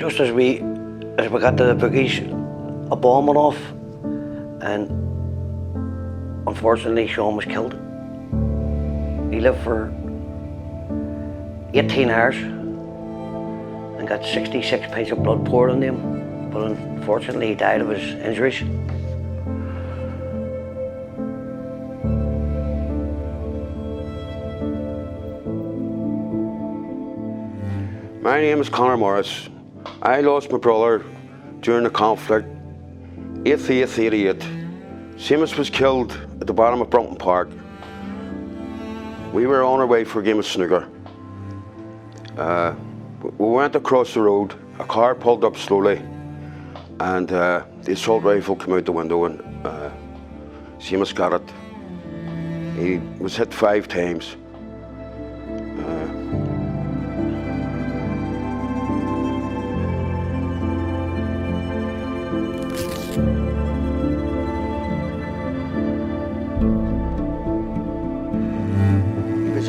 Just as we got to the boogies, a bomb went off, and unfortunately Sean was killed. He lived for 18 hours and got 66 pints of blood poured on him, but unfortunately he died of his injuries. My name is Conor Morris. I lost my brother during the conflict, 8/8/88. Seamus was killed at the bottom of Brompton Park. We were on our way for a game of snooker. We went across the road, a car pulled up slowly, and the assault rifle came out the window, and Seamus got it. He was hit 5 times.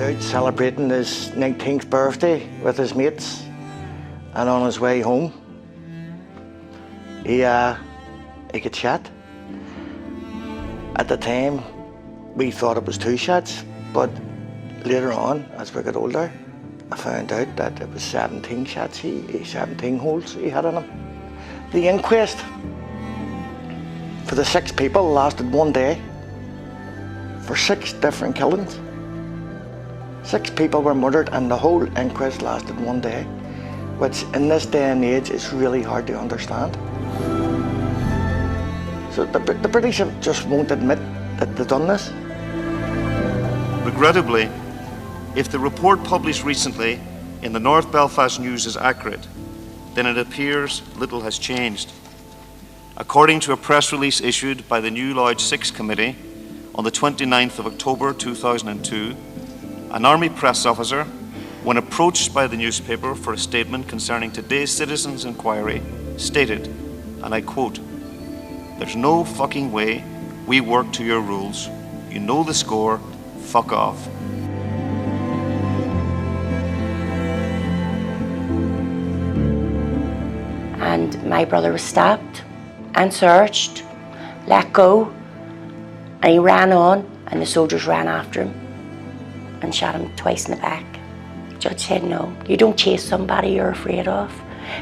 Out celebrating his 19th birthday with his mates, and on his way home he got shot. At the time we thought it was 2 shots, but later on as we got older I found out that it was 17 shots, 17 holes he had in him. The inquest for the 6 people lasted 1 day for 6 different killings. 6 people were murdered and the whole inquest lasted 1 day, which in this day and age is really hard to understand. So the British just won't admit that they've done this. Regrettably, if the report published recently in the North Belfast News is accurate, then it appears little has changed. According to a press release issued by the New Lodge 6 Committee on the 29th of October 2002, an Army press officer, when approached by the newspaper for a statement concerning today's citizens' inquiry, stated, and I quote, "There's no fucking way we work to your rules. You know the score, fuck off." And my brother was stopped and searched, let go, and he ran on, and the soldiers ran after him and shot him twice in the back. The judge said, no, you don't chase somebody you're afraid of.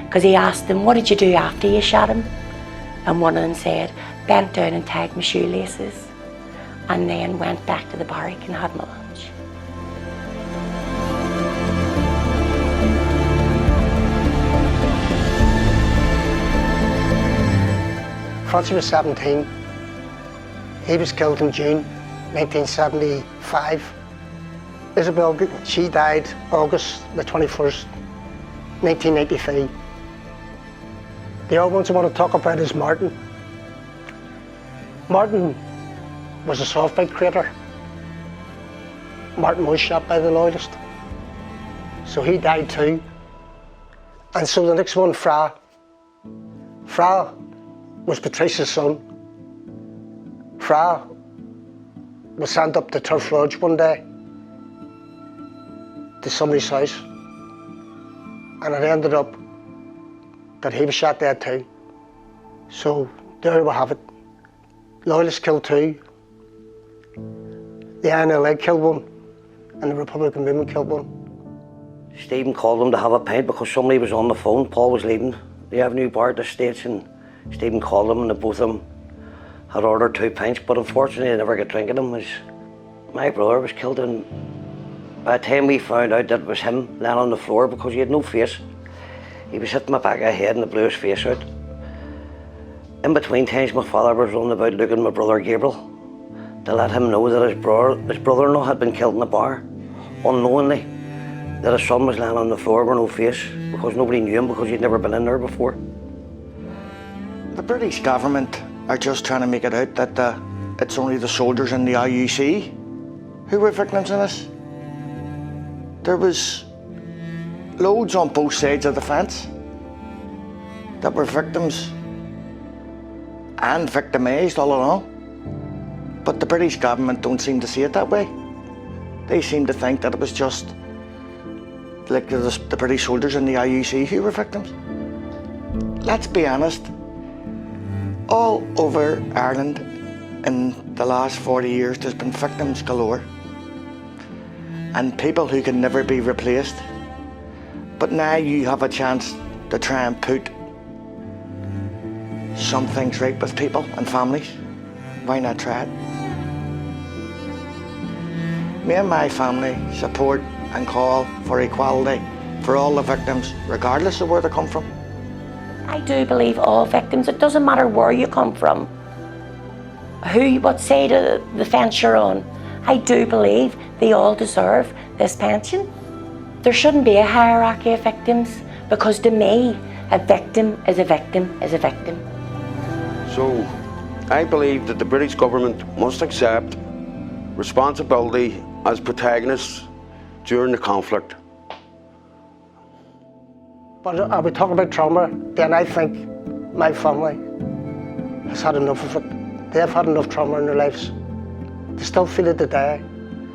Because he asked them, what did you do after you shot him? And one of them said, bent down and tied my shoelaces, and then went back to the barrack and had my lunch. Francie was 17. He was killed in June 1975. Isabel, she died August the 21st, 1993. The other ones I want to talk about is Martin. Martin was a softbite creator. Martin was shot by the loyalist. So he died too. And so the next one, Fra. Fra was Patricia's son. Fra was sent up to Turf Lodge one day to somebody's house, and it ended up that he was shot dead too. So there we have it. Loyalists killed 2, the INLA killed 1, and the Republican movement killed 1. Stephen called him to have a pint because somebody was on the phone. Paul was leaving the Avenue Bar at the States, and Stephen called him, and the both of them had ordered 2 pints, but unfortunately they never got drinking them. My brother was killed, and by the time we found out that it was him laying on the floor, because he had no face, he was hitting my back of the head and blew his face out. In between times my father was running about looking at my brother Gabriel to let him know that his brother-in-law had been killed in the bar, unknowingly, that his son was laying on the floor with no face, because nobody knew him because he'd never been in there before. The British government are just trying to make it out that it's only the soldiers in the IUC who were victims of this. There was loads on both sides of the fence that were victims and victimised all along. But the British government don't seem to see it that way. They seem to think that it was just like the British soldiers in the IUC who were victims. let's be honest, all over Ireland in the last 40 years there's been victims galore and people who can never be replaced. But now you have a chance to try and put some things right with people and families. Why not try it? Me and my family support and call for equality for all the victims, regardless of where they come from. I do believe all victims, it doesn't matter where you come from, what side of the fence you're on, I do believe they all deserve this pension. There shouldn't be a hierarchy of victims, because to me, a victim is a victim is a victim. So, I believe that the British government must accept responsibility as protagonists during the conflict. But are we talking about trauma, then I think my family has had enough of it. They have had enough trauma in their lives. They still feel it today.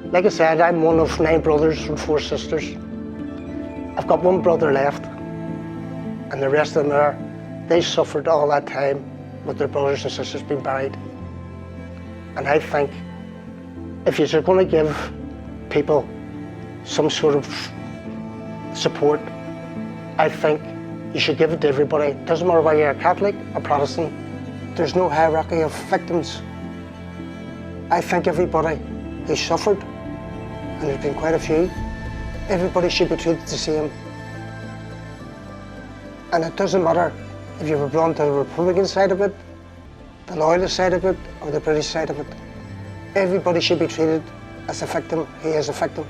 Like I said, I'm one of 9 brothers and 4 sisters. I've got 1 brother left, and the rest of them they suffered all that time with their brothers and sisters being buried. And I think if you're going to give people some sort of support, I think you should give it to everybody. It doesn't matter whether you're a Catholic or Protestant. There's no hierarchy of victims. I think everybody who's suffered, and there's been quite a few, everybody should be treated the same. And it doesn't matter if you belong to the Republican side of it, the loyalist side of it, or the British side of it. Everybody should be treated as a victim. He is a victim.